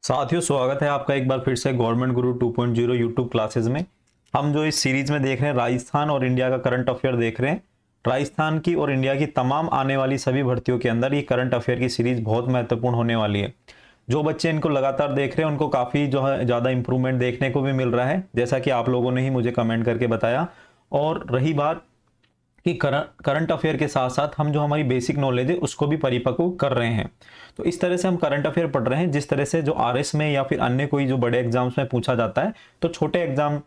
साथियों, स्वागत है आपका एक बार फिर से गवर्नमेंट गुरु 2.0 यूट्यूब क्लासेस में। हम जो इस सीरीज में देख रहे हैं, राजस्थान और इंडिया का करंट अफेयर देख रहे हैं। राजस्थान की और इंडिया की तमाम आने वाली सभी भर्तियों के अंदर ये करंट अफेयर की सीरीज बहुत महत्वपूर्ण होने वाली है। जो बच्चे इनको लगातार देख रहे हैं उनको काफ़ी जो है ज़्यादा इंप्रूवमेंट देखने को भी मिल रहा है, जैसा कि आप लोगों ने ही मुझे कमेंट करके बताया। और रही बात कि करंट अफेयर के साथ साथ हम जो हमारी बेसिक नॉलेज है उसको भी परिपक्व कर रहे हैं। तो इस तरह से हम करंट अफेयर पढ़ रहे हैं जिस तरह से जो आरएस में या फिर अन्य कोई जो बड़े एग्जाम्स में पूछा जाता है, तो छोटे एग्जाम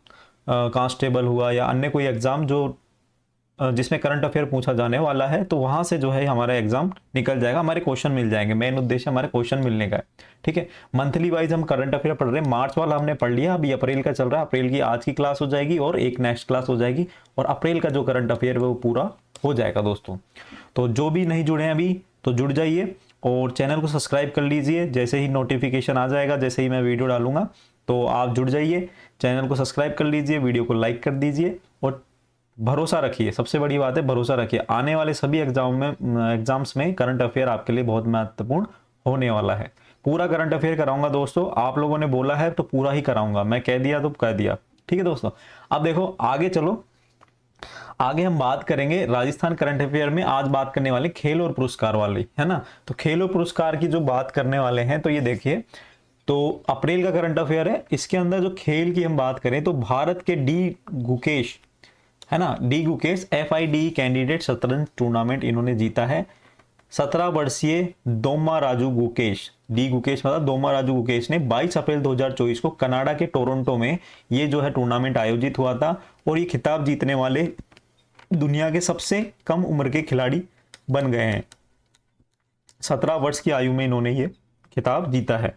कांस्टेबल हुआ या अन्य कोई एग्जाम जो जिसमें करंट अफेयर पूछा जाने वाला है, तो वहां से जो है हमारा एग्जाम निकल जाएगा, हमारे क्वेश्चन मिल जाएंगे। मेन उद्देश्य हमारे क्वेश्चन मिलने का है। ठीक है, मंथली वाइज हम करंट अफेयर पढ़ रहे हैं। मार्च वाला हमने पढ़ लिया, अभी अप्रैल का चल रहा है। अप्रैल की आज की क्लास हो जाएगी और एक नेक्स्ट क्लास हो जाएगी, और अप्रैल का जो करंट अफेयर है वो पूरा हो जाएगा दोस्तों। तो जो भी नहीं जुड़े हैं अभी, तो जुड़ जाइए और चैनल को सब्सक्राइब कर लीजिए। जैसे ही नोटिफिकेशन आ जाएगा, जैसे ही मैं वीडियो डालूंगा, तो आप जुड़ जाइए, चैनल को सब्सक्राइब कर लीजिए, वीडियो को लाइक कर दीजिए और भरोसा रखिए। सबसे बड़ी बात है भरोसा रखिए। आने वाले सभी एग्जाम्स में करंट अफेयर आपके लिए बहुत महत्वपूर्ण होने वाला है। पूरा करंट अफेयर कराऊंगा दोस्तों, आप लोगों ने बोला है तो पूरा ही कराऊंगा। मैं कह दिया तो कह दिया। ठीक है दोस्तों, अब देखो आगे चलो। आगे हम बात करेंगे राजस्थान करंट अफेयर में। आज बात करने वाले खेल और पुरस्कार वाली, है ना। तो खेल और पुरस्कार की जो बात करने वाले हैं, तो ये देखिए, तो अप्रैल का करंट अफेयर है। इसके अंदर जो खेल की हम बात करें तो भारत के डी गुकेश, है ना, डी गुकेश FIDE कैंडिडेट शतरंज टूर्नामेंट इन्होंने जीता है। 17 वर्षीय दोमा राजू गुकेश, डी गुकेश मतलब दोमा राजू गुकेश ने 22 अप्रैल 2024 को कनाडा के टोरंटो में ये जो है टूर्नामेंट आयोजित हुआ था, और ये खिताब जीतने वाले दुनिया के सबसे कम उम्र के खिलाड़ी बन गए हैं। 17 वर्ष की आयु में इन्होंने ये खिताब जीता है।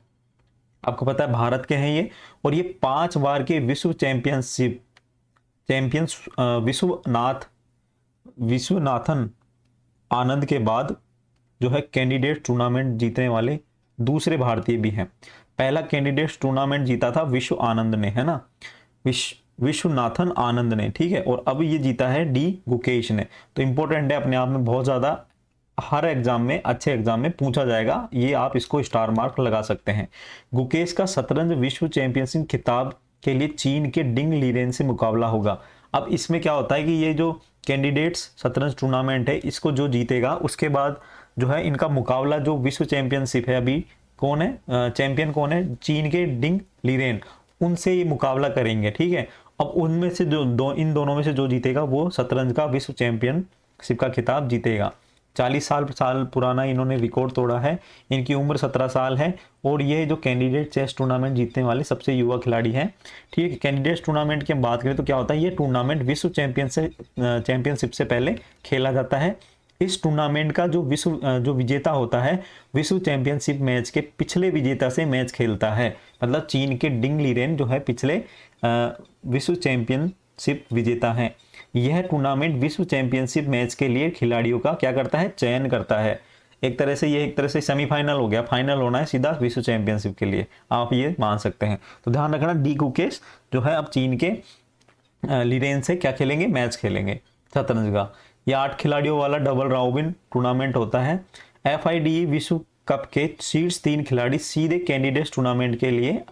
आपको पता है भारत के हैं ये, और ये 5 बार के विश्व चैंपियंस विश्वनाथन आनंद के बाद जो है कैंडिडेट टूर्नामेंट जीतने वाले दूसरे भारतीय भी हैं। पहला कैंडिडेट टूर्नामेंट जीता था विश्व आनंद ने, है ना, विश्वनाथन आनंद ने। ठीक है, और अब ये जीता है डी गुकेश ने। तो इंपॉर्टेंट है अपने आप में, बहुत ज्यादा हर एग्जाम में, अच्छे एग्जाम में पूछा जाएगा, ये आप इसको स्टार मार्क लगा सकते हैं। गुकेश का शतरंज विश्व चैंपियनशिप खिताब के लिए चीन के डिंग लीरेन से मुकाबला होगा। अब इसमें क्या होता है कि ये जो कैंडिडेट्स शतरंज टूर्नामेंट है, इसको जो जीतेगा उसके बाद जो है इनका मुकाबला जो विश्व चैंपियनशिप है, अभी कौन है चैंपियन, कौन है, चीन के डिंग लीरेन, उनसे ये मुकाबला करेंगे। ठीक है, अब उनमें से जो इन दोनों में से जो जीतेगा वो शतरंज का विश्व चैंपियनशिप का खिताब जीतेगा। 40 साल पुराना इन्होंने रिकॉर्ड तोड़ा है। इनकी उम्र 17 साल है, और ये जो कैंडिडेट चेस टूर्नामेंट जीतने वाले सबसे युवा खिलाड़ी हैं। ठीक है, कैंडिडेट टूर्नामेंट की हम बात करें तो क्या होता है, ये टूर्नामेंट विश्व चैंपियनशिप से पहले खेला जाता है। इस टूर्नामेंट का जो विजेता होता है, विश्व चैंपियनशिप मैच के पिछले विजेता से मैच खेलता है। मतलब चीन के डिंग लीरेन जो है पिछले विश्व चैंपियनशिप विजेता है। यह टूर्नामेंट विश्व चैंपियनशिप मैच के लिए खिलाड़ियों का क्या करता है, चयन करता है। एक तरह से सेमीफाइनल हो गया, फाइनल होना है सीधा विश्व चैंपियनशिप के लिए, आप ये मान सकते हैं। तो ध्यान रखना, डी गुकेश जो है अब चीन के लीरेन से क्या खेलेंगे, मैच खेलेंगे शतरंज का। यह 8 खिलाड़ियों वाला डबल रॉबिन टूर्नामेंट होता है। FIDE विश्व कप के शीर्ष 3 खिलाड़ी सीधे कैंडिडेट्स टूर्नामेंट के लिए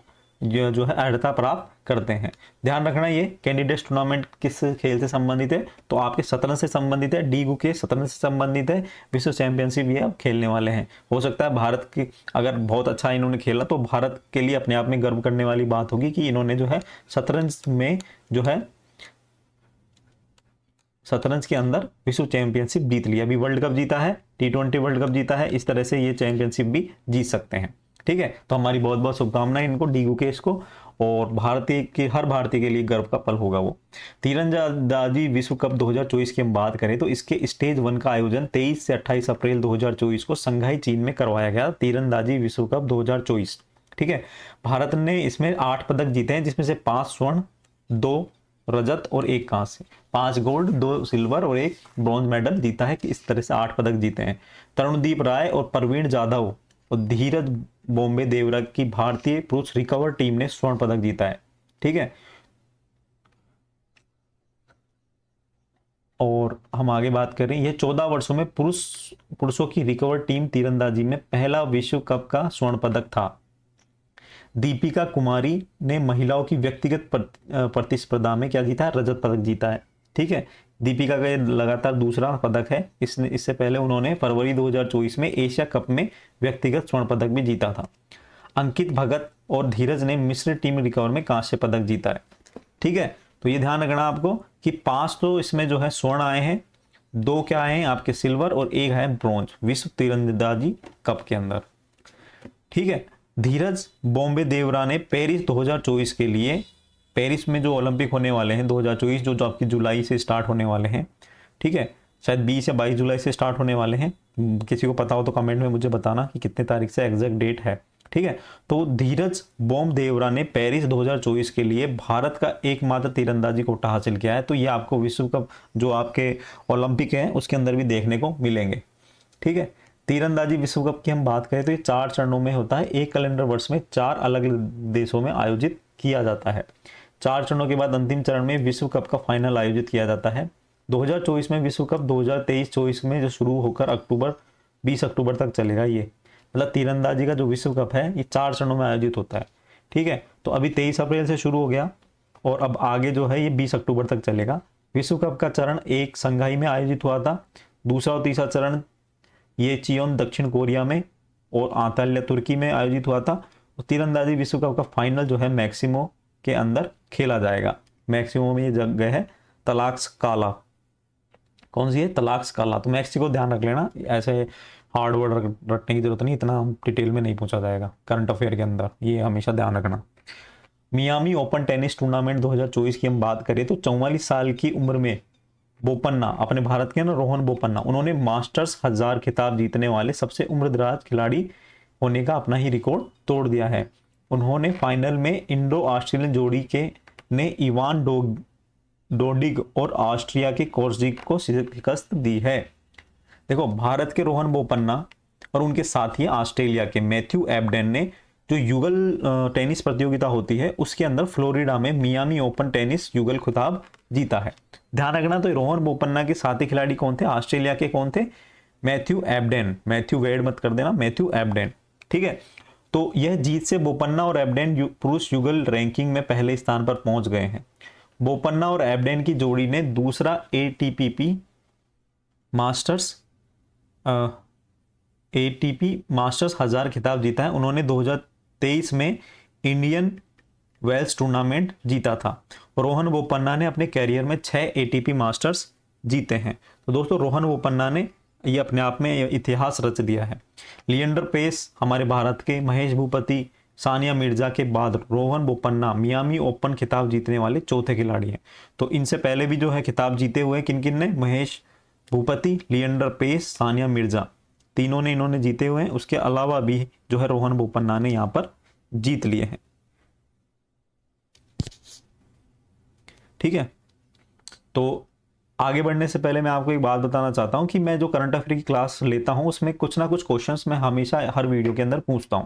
जो है अर्हता प्राप्त करते हैं। ध्यान रखना, ये कैंडिडेट्स टूर्नामेंट किस खेल से संबंधित है, तो आपके शतरंज से संबंधित है। डी गुकेश शतरंज से संबंधित है, विश्व चैंपियनशिप ये अब खेलने वाले हैं। हो सकता है भारत की, अगर बहुत अच्छा इन्होंने खेला तो भारत के लिए अपने आप में गर्व करने वाली बात होगी कि इन्होंने जो है शतरंज में जो है शतरंज के अंदर विश्व चैंपियनशिप जीत लिया। अभी वर्ल्ड कप जीता है, T20 वर्ल्ड कप जीता है, इस तरह से ये चैंपियनशिप भी जीत सकते हैं। ठीक है, तो हमारी बहुत बहुत शुभकामनाएं इनको, डी गुकेश को, और हर भारतीय के लिए गर्व का पल होगा वो। तीरंदाजी विश्व कप 2024 की हम बात करें तो इसके स्टेज 1 का आयोजन 23 से 28 अप्रैल 2024 को संघाई चीन में करवाया गया। तीरंदाजी विश्व कप 2024। ठीक है, भारत ने इसमें 8 पदक जीते हैं, जिसमें से 5 स्वर्ण, 2 रजत और 1 कांस्य, 5 गोल्ड, 2 सिल्वर और 1 ब्रॉन्ज मेडल जीता है। कि इस तरह से 8 पदक जीते हैं। तरुणदीप राय और प्रवीण जाधव और धीरज बॉम्बे देवरा की भारतीय पुरुष रिकवर टीम ने स्वर्ण पदक जीता है। ठीक है, और हम आगे बात करें, यह 14 वर्षों में पुरुषों की रिकवर टीम तीरंदाजी में पहला विश्व कप का स्वर्ण पदक था। दीपिका कुमारी ने महिलाओं की व्यक्तिगत प्रतिस्पर्धा में क्या जीता है, रजत पदक जीता है। ठीक है, दीपिका का ये लगातार दूसरा पदक है। इससे पहले उन्होंने फरवरी 2024 में एशिया कप में व्यक्तिगत स्वर्ण पदक भी जीता था। अंकित भगत और धीरज ने मिश्र टीम रिकवर में कांस्य पदक जीता है। ठीक है, तो ये ध्यान रखना आपको कि 5 तो इसमें जो है स्वर्ण आए हैं, 2 क्या आए हैं आपके सिल्वर और 1 है ब्रॉन्ज विश्व तीरंदाजी कप के अंदर। ठीक है, धीरज बॉम्बे देवरा ने पेरिस 2024 के लिए, पेरिस में जो ओलंपिक होने वाले हैं 2024 जो आपकी जुलाई से स्टार्ट होने वाले हैं। ठीक है, शायद 20 या 22 जुलाई से स्टार्ट होने वाले हैं। किसी को पता हो तो कमेंट में मुझे बताना कि कितने तारीख से एग्जैक्ट डेट है। ठीक है, तो धीरज बॉम देवरा ने पेरिस 2024 के लिए भारत का एकमात्र तीरंदाजी कोटा हासिल किया है। तो ये आपको विश्व कप जो आपके ओलंपिक है उसके अंदर भी देखने को मिलेंगे। ठीक है, तीरंदाजी विश्व कप की हम बात करें तो ये 4 चरणों में होता है। एक कैलेंडर वर्ष में 4 अलग देशों में आयोजित किया जाता है। 4 चरणों के बाद अंतिम चरण में विश्व कप का फाइनल आयोजित किया जाता है। 2024 में विश्व कप 2023-24 में जो शुरू होकर 20 अक्टूबर तक चलेगा। ये मतलब तीरंदाजी का जो विश्व कप है ये 4 चरणों में आयोजित होता है। ठीक है, तो अभी 23 अप्रैल से शुरू हो गया और अब आगे जो है ये 20 अक्टूबर तक चलेगा। विश्व कप का चरण 1 संघाई में आयोजित हुआ था। दूसरा और तीसरा चरण ये चियोन दक्षिण कोरिया में और अंताल्या तुर्की में आयोजित हुआ था। तीरंदाजी विश्व कप का फाइनल जो है मैक्सिमो के अंदर खेला जाएगा। मैक्सिमो में ये जगह है तलाक्सकाला। कौन सी है, तलाक्सकाला। तो मैक्सिको ध्यान रख लेना, ऐसे हार्ड वर्ड रटने की जरूरत नहीं, इतना डिटेल में नहीं पूछा जाएगा करंट अफेयर के अंदर, ये हमेशा ध्यान रखना। मियामी ओपन टेनिस टूर्नामेंट 2024 की हम बात करें तो 44 साल की उम्र में बोपन्ना, अपने भारत के ना रोहन बोपन्ना, उन्होंने मास्टर्स 1000 खिताब जीतने वाले सबसे उम्रदराज खिलाड़ी होने का अपना ही रिकॉर्ड तोड़ दिया है। उन्होंने फाइनल में इंडो ऑस्ट्रेलियन जोड़ी के ने इवान डोडिग और ऑस्ट्रिया के कोर्जिक को शिकस्त दी है। देखो, भारत के रोहन बोपन्ना और उनके साथी ऑस्ट्रेलिया के मैथ्यू एबडेन ने जो युगल टेनिस प्रतियोगिता होती है उसके अंदर फ्लोरिडा में मियामी ओपन टेनिस युगल खिताब जीता है। ध्यान रखना, तो रोहन बोपन्ना के साथी खिलाड़ी कौन थे, ऑस्ट्रेलिया के कौन थे, मैथ्यू एबडेन, मैथ्यू वेड मत कर देना, मैथ्यू एबडेन। ठीक है, तो यह जीत से बोपन्ना और एबडेन पुरुष युगल रैंकिंग में पहले स्थान पर पहुंच गए हैं। बोपन्ना और एबडेन की जोड़ी ने दूसरा एटीपी मास्टर्स 1000 खिताब जीता है। उन्होंने 2023 में इंडियन वेल्स टूर्नामेंट जीता था। रोहन बोपन्ना ने अपने कैरियर में 6 एटीपी मास्टर्स जीते हैं। तो दोस्तों, रोहन बोपन्ना ने ये अपने आप में इतिहास रच दिया है। लिएंडर पेस हमारे भारत के, महेश भूपति, सानिया मिर्जा के बाद रोहन बोपन्ना मियामी ओपन खिताब जीतने वाले चौथे खिलाड़ी हैं। तो इनसे पहले भी जो है खिताब जीते हुए किन किन ने, महेश भूपति, लिएंडर पेस, सानिया मिर्जा, तीनों ने इन्होंने जीते हुए हैं। उसके अलावा भी जो है रोहन बोपन्ना ने यहाँ पर जीत लिए हैं। ठीक है, तो आगे बढ़ने से पहले मैं आपको एक बात बताना चाहता हूं कि मैं जो करंट अफेयर की क्लास लेता हूं उसमें कुछ ना कुछ क्वेश्चंस मैं हमेशा हर वीडियो के अंदर पूछता हूं।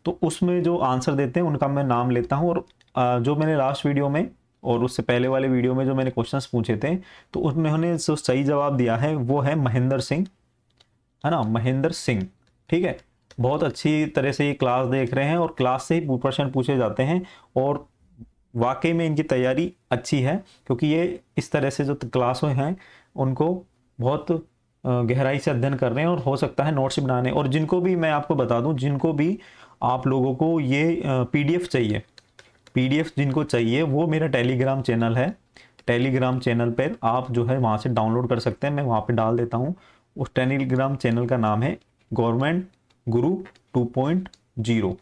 तो उसमें जो आंसर देते हैं उनका मैं नाम लेता हूं। और जो मैंने लास्ट वीडियो में और उससे पहले वाले वीडियो में जो मैंने क्वेश्चंस पूछे थे तो उन्होंने जो सही जवाब दिया है वो है महेंद्र सिंह, है ना, महेंद्र सिंह। ठीक है, बहुत अच्छी तरह से ये क्लास देख रहे हैं और क्लास से ही प्रश्न पूछे जाते हैं और वाकई में इनकी तैयारी अच्छी है, क्योंकि ये इस तरह से जो क्लास हैं उनको बहुत गहराई से अध्ययन कर रहे हैं और हो सकता है नोट्स बनाने। और जिनको भी मैं आपको बता दूं, जिनको भी आप लोगों को ये पीडीएफ चाहिए, पीडीएफ जिनको चाहिए वो मेरा टेलीग्राम चैनल है। टेलीग्राम चैनल पर आप जो है वहाँ से डाउनलोड कर सकते हैं, मैं वहाँ पे डाल देता हूँ। उस टेलीग्राम चैनल का नाम है गवर्नमेंट गुरु 2.0।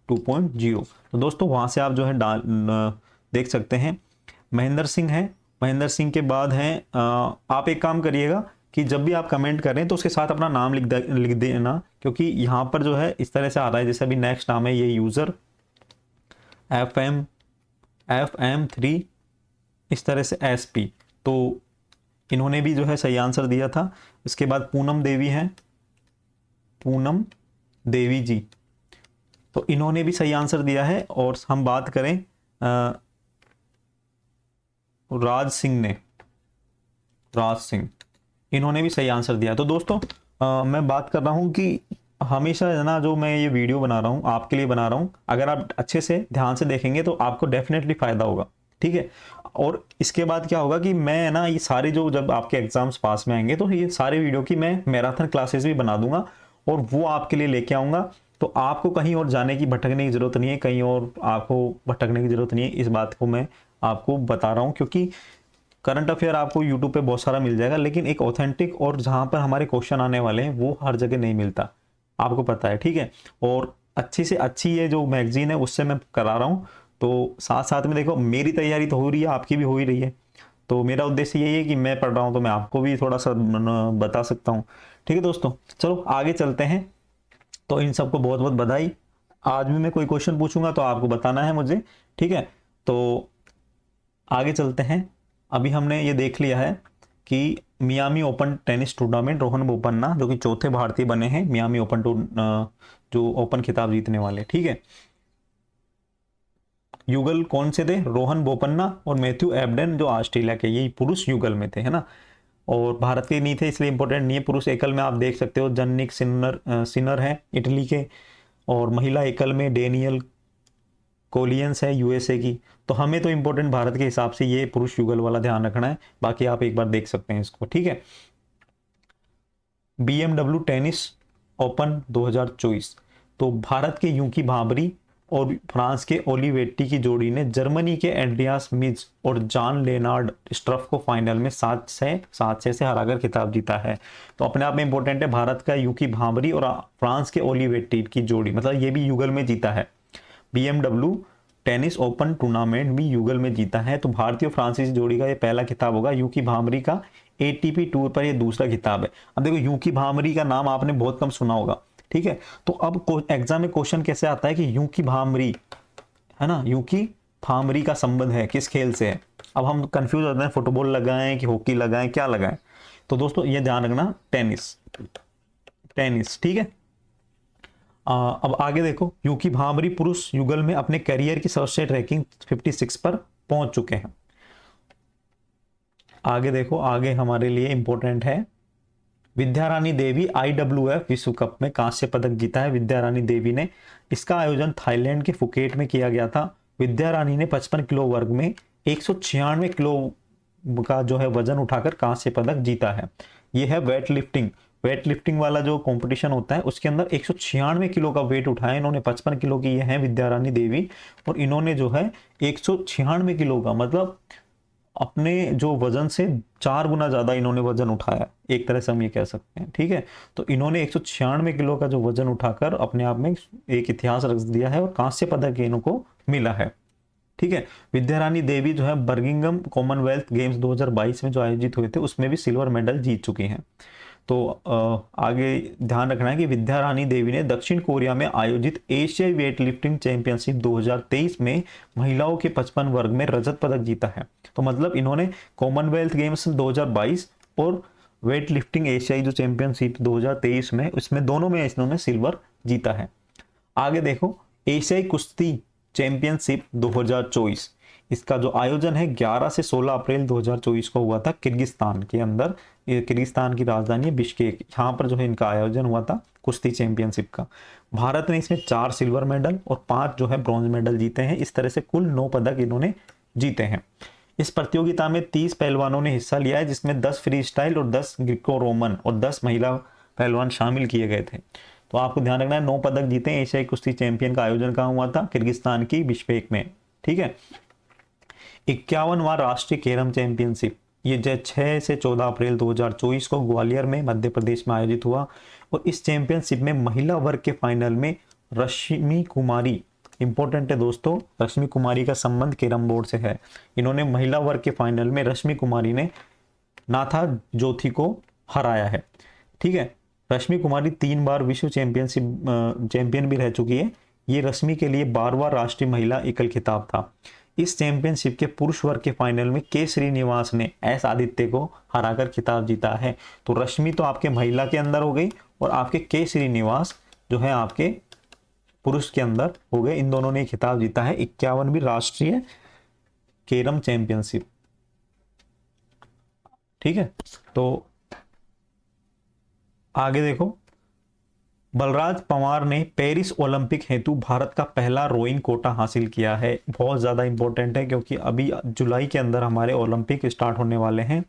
तो दोस्तों वहाँ से आप जो है देख सकते हैं। महेंद्र सिंह है, महेंद्र सिंह के बाद हैं आप एक काम करिएगा कि जब भी आप कमेंट करें तो उसके साथ अपना नाम लिख देना, क्योंकि यहाँ पर जो है इस तरह से आ रहा है। जैसे अभी नेक्स्ट नाम है ये यूज़र FM3 इस तरह से SP, तो इन्होंने भी जो है सही आंसर दिया था। इसके बाद पूनम देवी हैं, पूनम देवी जी, तो इन्होंने भी सही आंसर दिया है। और हम बात करें राज सिंह, इन्होंने भी सही आंसर दिया। तो दोस्तों मैं बात कर रहा हूं कि हमेशा है ना, जो मैं ये वीडियो बना रहा हूँ आपके लिए बना रहा हूँ, अगर आप अच्छे से ध्यान से देखेंगे तो आपको डेफिनेटली फायदा होगा, ठीक है। और इसके बाद क्या होगा कि मैं ना ये सारे जो, जब आपके एग्जाम्स पास में आएंगे तो ये सारे वीडियो की मैं मैराथन क्लासेस भी बना दूंगा और वो आपके लिए लेके आऊंगा। तो आपको कहीं और जाने की, भटकने की जरूरत नहीं है, कहीं और आपको भटकने की जरूरत नहीं है। इस बात को मैं आपको बता रहा हूँ क्योंकि करंट अफेयर आपको यूट्यूब पे बहुत सारा मिल जाएगा, लेकिन एक ऑथेंटिक और जहां पर हमारे क्वेश्चन आने वाले हैं वो हर जगह नहीं मिलता, आपको पता है, ठीक है। और अच्छी से अच्छी ये जो मैगजीन है उससे मैं करा रहा हूँ। तो साथ साथ में देखो, मेरी तैयारी तो हो रही है, आपकी भी हो ही रही है। तो मेरा उद्देश्य यही है कि मैं पढ़ रहा हूँ तो मैं आपको भी थोड़ा सा बता सकता हूँ, ठीक है दोस्तों। चलो आगे चलते हैं। तो इन सबको बहुत बहुत बधाई। आज भी मैं कोई क्वेश्चन पूछूंगा तो आपको बताना है मुझे, ठीक है। तो आगे चलते हैं। अभी हमने ये देख लिया है कि Miami open tennis tournament, Rohan Bopanna जो कि चौथे भारतीय बने हैं मियामी ओपन जो ओपन खिताब जीतने वाले, ठीक है। युगल कौन से थे? रोहन बोपन्ना और मैथ्यू एबडन जो ऑस्ट्रेलिया के, यही पुरुष युगल में थे, है ना। और भारत के नहीं थे इसलिए इंपॉर्टेंट नहीं है। पुरुष एकल में आप देख सकते हो जन्निक सिनर, सिनर है इटली के। और महिला एकल में डेनियल कोलियंस है यूएसए की। तो हमें तो इंपॉर्टेंट भारत के हिसाब से ये पुरुष युगल वाला ध्यान रखना है, बाकी आप एक बार देख सकते हैं इसको, ठीक है। बीएमडब्ल्यू टेनिस ओपन 2024, तो भारत के यूकी भांबरी और फ्रांस के ओलिवेट्टी की जोड़ी ने जर्मनी के एंड्रियास मिज और जॉन लेनार्ड स्ट्रफ को फाइनल में 7-6 से हराकर खिताब जीता है। तो अपने आप में इंपॉर्टेंट है, भारत का यूकी भांबरी और फ्रांस के ओलिवेट्टी की जोड़ी, मतलब ये भी युगल में जीता है। बीएमडब्ल्यू टेनिस ओपन टूर्नामेंट भी युगल में जीता है। तो भारतीय और फ्रांसीसी जोड़ी का ये पहला खिताब होगा। यूकी भांबरी का एटीपी टूर पर ये दूसरा खिताब है। अब देखो, यूकी भांबरी का नाम आपने बहुत कम सुना होगा, ठीक है। तो अब एग्जाम में क्वेश्चन कैसे आता है कि यूकी भांबरी, है ना, यूकी भांबरी का संबंध है किस खेल से है। अब हम कंफ्यूज होते हैं, फुटबॉल लगाएं कि हॉकी लगाएं, क्या लगाएं। तो दोस्तों ये ध्यान रखना, टेनिस, टेनिस, ठीक है। अब आगे देखो, यूकी भांबरी पुरुष युगल में अपने करियर की सर्वश्रेष्ठ रैंकिंग 56 पर पहुंच चुके हैं। आगे देखो, आगे हमारे लिए इंपॉर्टेंट है, विद्यारानी देवी IWF विश्व कप में कांस्य पदक जीता है। विद्यारानी देवी ने, इसका आयोजन थाईलैंड के फुकेट में किया गया था। विद्यारानी ने 55 किलो वर्ग में 196 किलो का जो है वजन उठाकर कांस्य पदक जीता है। यह है वेट लिफ्टिंग, वेट लिफ्टिंग वाला जो कंपटीशन होता है उसके अंदर 196 किलो का वेट उठाया इन्होंने। 55 किलो की ये है विद्यारानी देवी, और इन्होंने जो है 196 किलो का, मतलब अपने जो वजन से 4 गुना ज्यादा इन्होंने वजन उठाया, एक तरह से हम ये कह सकते हैं, ठीक है। तो इन्होंने 196 किलो का जो वजन उठाकर अपने आप में एक इतिहास रच दिया है और कांस्य पदक इनको मिला है, ठीक है। विद्यारानी देवी जो है बर्मिंघम कॉमनवेल्थ गेम्स 2022 में जो आयोजित हुए थे उसमें भी सिल्वर मेडल जीत चुकी हैं। तो आगे ध्यान रखना है कि विद्या रानी देवी ने दक्षिण कोरिया में आयोजित एशियाई वेट लिफ्टिंग चैंपियनशिप 2023 में महिलाओं के 55 वर्ग में रजत पदक जीता है। तो मतलब इन्होंने कॉमनवेल्थ गेम्स 2022 और वेट लिफ्टिंग एशियाई जो चैंपियनशिप 2023 में, उसमें दोनों में इन्होंने सिल्वर जीता है। आगे देखो, एशियाई कुश्ती चैंपियनशिप 2024, इसका जो आयोजन है 11 से 16 अप्रैल 2024 को हुआ था किर्गिस्तान के अंदर। ये किर्गिस्तान की राजधानी है बिश्केक, यहाँ पर जो है इनका आयोजन हुआ था कुश्ती चैंपियनशिप का। भारत ने इसमें 4 सिल्वर मेडल और 5 जो है ब्रॉन्ज मेडल जीते हैं। इस तरह से कुल 9 पदक इन्होंने जीते हैं। इस प्रतियोगिता में 30 पहलवानों ने हिस्सा लिया है, जिसमें 10 फ्री स्टाइल और 10 ग्रीको रोमन और 10 महिला पहलवान शामिल किए गए थे। तो आपको ध्यान रखना है, 9 पदक जीते हैं। एशियाई कुश्ती चैंपियन का आयोजन कहाँ हुआ था? किर्गिस्तान की बिश्केक में, ठीक है। 51वां राष्ट्रीय कैरम चैंपियनशिप, ये 6 से 14 अप्रैल 2024 को ग्वालियर में मध्य प्रदेश में आयोजित हुआ। और इस चैंपियनशिप में महिला वर्ग के फाइनल में रश्मि कुमारी, इंपॉर्टेंट है दोस्तों, रश्मि कुमारी का संबंध कैरम बोर्ड से है। इन्होंने महिला वर्ग के फाइनल में रश्मि कुमारी ने नाथा जोथी को हराया है, ठीक है। रश्मि कुमारी 3 बार विश्व चैंपियन भी रह चुकी है। ये रश्मि के लिए 12वां राष्ट्रीय महिला एकल खिताब था। इस चैंपियनशिप के पुरुष वर्ग के फाइनल में के श्रीनिवास ने एस आदित्य को हराकर खिताब जीता है। तो रश्मि तो आपके महिला के अंदर हो गई और आपके के श्रीनिवास जो है आपके पुरुष के अंदर हो गए। इन दोनों ने खिताब जीता है 51वीं राष्ट्रीय कैरम चैंपियनशिप, ठीक है। तो आगे देखो, बलराज पंवार ने पेरिस ओलंपिक हेतु भारत का पहला रोइंग कोटा हासिल किया है। बहुत ज़्यादा इंपॉर्टेंट है क्योंकि अभी जुलाई के अंदर हमारे ओलंपिक स्टार्ट होने वाले हैं।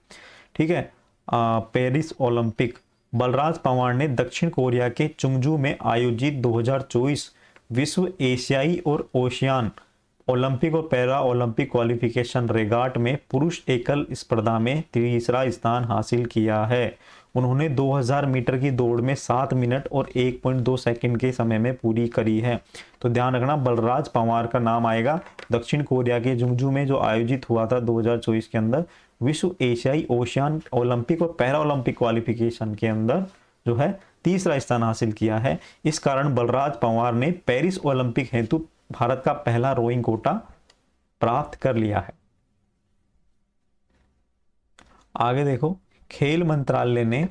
ठीक है, पेरिस ओलंपिक। बलराज पंवार ने दक्षिण कोरिया के चुंगजू में आयोजित 2024 विश्व एशियाई और ओशियान ओलंपिक और पैरा ओलंपिक क्वालिफिकेशन रेगाट में पुरुष एकल स्पर्धा में तीसरा स्थान हासिल किया है। उन्होंने 2000 मीटर की दौड़ में 7 मिनट और 1.2 सेकंड के समय में पूरी करी है। तो ध्यान रखना, बलराज पंवार का नाम आएगा। दक्षिण कोरिया के जुंगजू में जो आयोजित हुआ था 2024 के अंदर विश्व एशियाई ओशियान ओलंपिक और पैरा ओलंपिक क्वालिफिकेशन के अंदर जो है तीसरा स्थान हासिल किया है। इस कारण बलराज पंवार ने पेरिस ओलंपिक हेतु भारत का पहला रोइंग कोटा प्राप्त कर लिया है। आगे देखो, खेल मंत्रालय ने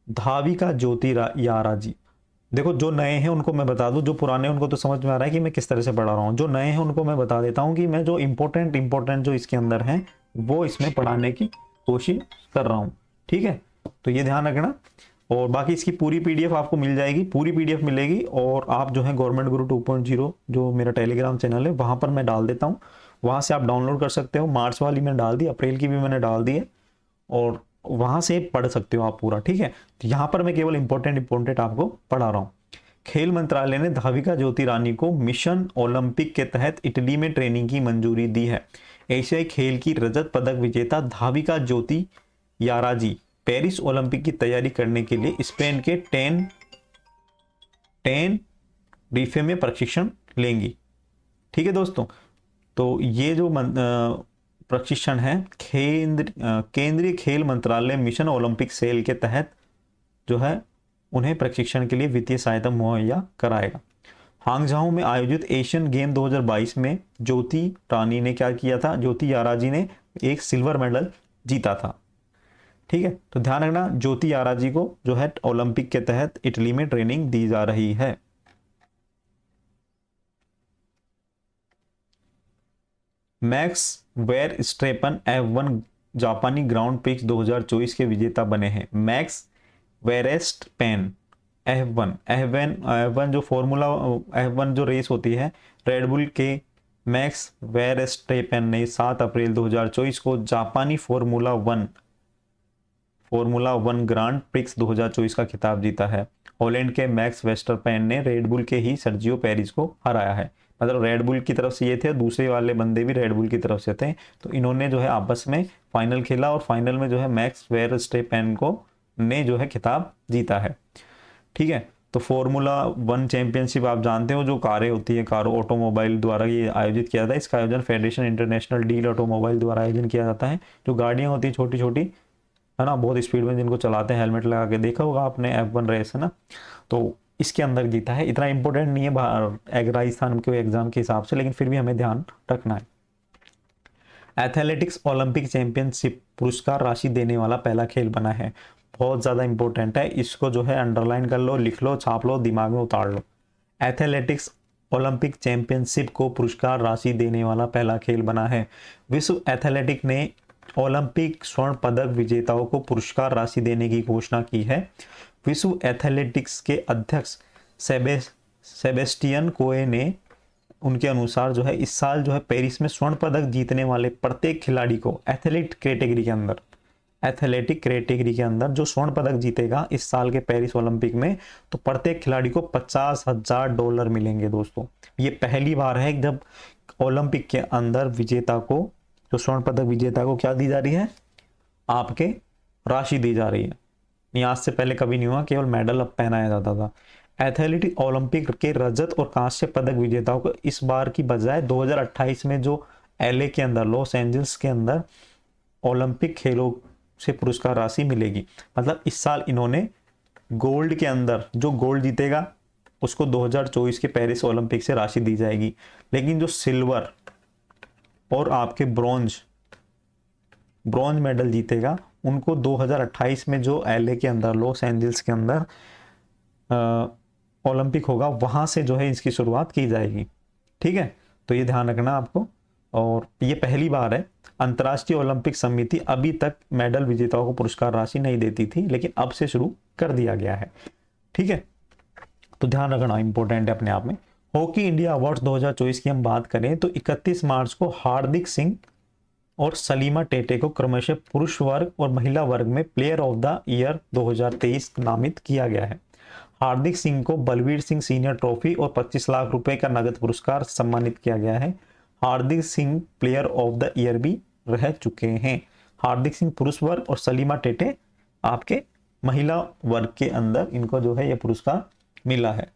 धाविका ज्योति याराजी। देखो, जो नए हैं उनको मैं बता दूं, जो पुराने उनको तो समझ में आ रहा है कि मैं किस तरह से पढ़ा रहा हूं। जो नए हैं उनको मैं बता देता हूं कि मैं जो इंपॉर्टेंट जो इसके अंदर हैं वो इसमें पढ़ाने की कोशिश कर रहा हूं। ठीक है, तो ये ध्यान रखना। और बाकी इसकी पूरी पीडीएफ आपको मिल जाएगी, पूरी पीडीएफ मिलेगी। और आप जो है गवर्नमेंट गुरु 2.0 जो मेरा टेलीग्राम चैनल है वहां पर मैं डाल देता हूँ, वहां से आप डाउनलोड कर सकते हो। मार्च वाली मैंने डाल दी, अप्रैल की भी मैंने डाल दी है, और वहां से पढ़ सकते हो आप पूरा। ठीक है, तो यहाँ पर मैं केवल इंपॉर्टेंट आपको पढ़ा रहा हूँ। खेल मंत्रालय ने धाविका ज्योति रानी को मिशन ओलंपिक के तहत इटली में ट्रेनिंग की मंजूरी दी है। एशियाई खेल की रजत पदक विजेता धाविका ज्योति याराजी पेरिस ओलंपिक की तैयारी करने के लिए स्पेन के टेन रीफे में प्रशिक्षण लेंगी। ठीक है दोस्तों, तो ये जो प्रशिक्षण है केंद्रीय खेल मंत्रालय मिशन ओलंपिक सेल के तहत जो है उन्हें प्रशिक्षण के लिए वित्तीय सहायता मुहैया कराएगा। हांगझाओ में आयोजित एशियन गेम 2022 में ज्योति रानी ने क्या किया था, ज्योति याराजी ने एक सिल्वर मेडल जीता था। ठीक है, तो ध्यान रखना, ज्योति याराजी को जो है ओलंपिक के तहत इटली में ट्रेनिंग दी जा रही है। मैक्स वेरस्टेपन F1 जापानी ग्राउंड प्रिक्स 2024 के विजेता बने हैं। मैक्स वेरस्टेपन F1 जो फॉर्मूला F1 जो रेस होती है, रेडबुल के मैक्स वेरस्टेपन ने 7 अप्रैल 2024 को जापानी फॉर्मूला वन ग्रांड प्रिक्स 2024 का खिताब जीता है। हॉलैंड के मैक्स वेस्टरपेन ने रेडबुल के ही सर्जियो पेरिस को हराया है। मतलब रेडबुल की तरफ से ये थे, दूसरे वाले बंदे भी रेडबुल की तरफ से थे, तो इन्होंने जो है आपस में फाइनल खेला और फाइनल में जो है मैक्स वेरस्टेपेन को ने जो है खिताब जीता है। ठीक है, तो फॉर्मूला 1 चैंपियनशिप आप जानते हो, जो कारें होती है, कारों ऑटोमोबाइल द्वारा ये आयोजित किया जाता है। इसका आयोजन फेडरेशन इंटरनेशनल डील ऑटोमोबाइल द्वारा आयोजन किया जाता है। जो गाड़ियां होती है छोटी छोटी, है ना, बहुत स्पीड में जिनको चलाते हैं, हेलमेट लगा के देखा होगा आपने, F1 रेस, है ना, तो इसके अंदर जीता है। इतना इंपॉर्टेंट नहीं है राजस्थान के एग्जाम के हिसाब से, लेकिन फिर भी हमें ध्यान रखना है। एथलेटिक्स ओलंपिक चैंपियनशिप पुरस्कार राशि देने वाला पहला खेल बना है। बहुत ज़्यादा इंपॉर्टेंट है, इसको जो है अंडरलाइन कर लो, लिख लो, छाप लो, दिमाग में उतार लो। एथलेटिक्स ओलंपिक चैंपियनशिप को पुरस्कार राशि देने वाला पहला खेल बना है। विश्व एथलेटिक ने ओलंपिक स्वर्ण पदक विजेताओं को पुरस्कार राशि देने की घोषणा की है। विश्व एथलेटिक्स के अध्यक्ष सेबेस्टियन कोए ने उनके अनुसार जो है इस साल जो है पेरिस में स्वर्ण पदक जीतने वाले प्रत्येक खिलाड़ी को एथलेटिक कैटेगरी के अंदर जो स्वर्ण पदक जीतेगा इस साल के पेरिस ओलंपिक में, तो प्रत्येक खिलाड़ी को $50,000 मिलेंगे। दोस्तों, ये पहली बार है जब ओलंपिक के अंदर विजेता को, जो स्वर्ण पदक विजेता को क्या दी जा रही है, आपके राशि दी जा रही है। आज से पहले कभी नहीं हुआ, केवल मेडल अब पहनाया जाता था। एथलेटिक ओलंपिक के रजत और कांस्य पदक विजेताओं को इस बार की बजाय 2028 में जो LA के अंदर, लॉस एंजल्स के अंदर ओलंपिक खेलों से पुरस्कार राशि मिलेगी। मतलब इस साल इन्होंने गोल्ड के अंदर जो गोल्ड जीतेगा उसको 2024 के पेरिस ओलंपिक से राशि दी जाएगी, लेकिन जो सिल्वर और आपके ब्रॉन्ज मेडल जीतेगा उनको 2028 में जो LA के अंदर, लॉस एंजल्स के अंदर ओलंपिक होगा, वहां से जो है इसकी शुरुआत की जाएगी। ठीक है, तो ये ध्यान रखना आपको। और ये पहली बार है, अंतर्राष्ट्रीय ओलंपिक समिति अभी तक मेडल विजेताओं को पुरस्कार राशि नहीं देती थी, लेकिन अब से शुरू कर दिया गया है। ठीक है, तो ध्यान रखना इंपॉर्टेंट है अपने आप में। हॉकी इंडिया अवार्ड्स 2024 की हम बात करें तो 31 मार्च को हार्दिक सिंह और सलीमा टेटे को क्रमशः पुरुष वर्ग और महिला वर्ग में प्लेयर ऑफ द ईयर 2023 नामित किया गया है। हार्दिक सिंह को बलवीर सिंह सीनियर ट्रॉफी और 25 लाख रुपए का नगद पुरस्कार सम्मानित किया गया है। Hardik Singh player of the year भी रह चुके हैं। हार्दिक सिंह पुरुष वर्ग और सलीमा टेटे आपके महिला वर्ग के अंदर इनको जो है यह पुरस्कार मिला है।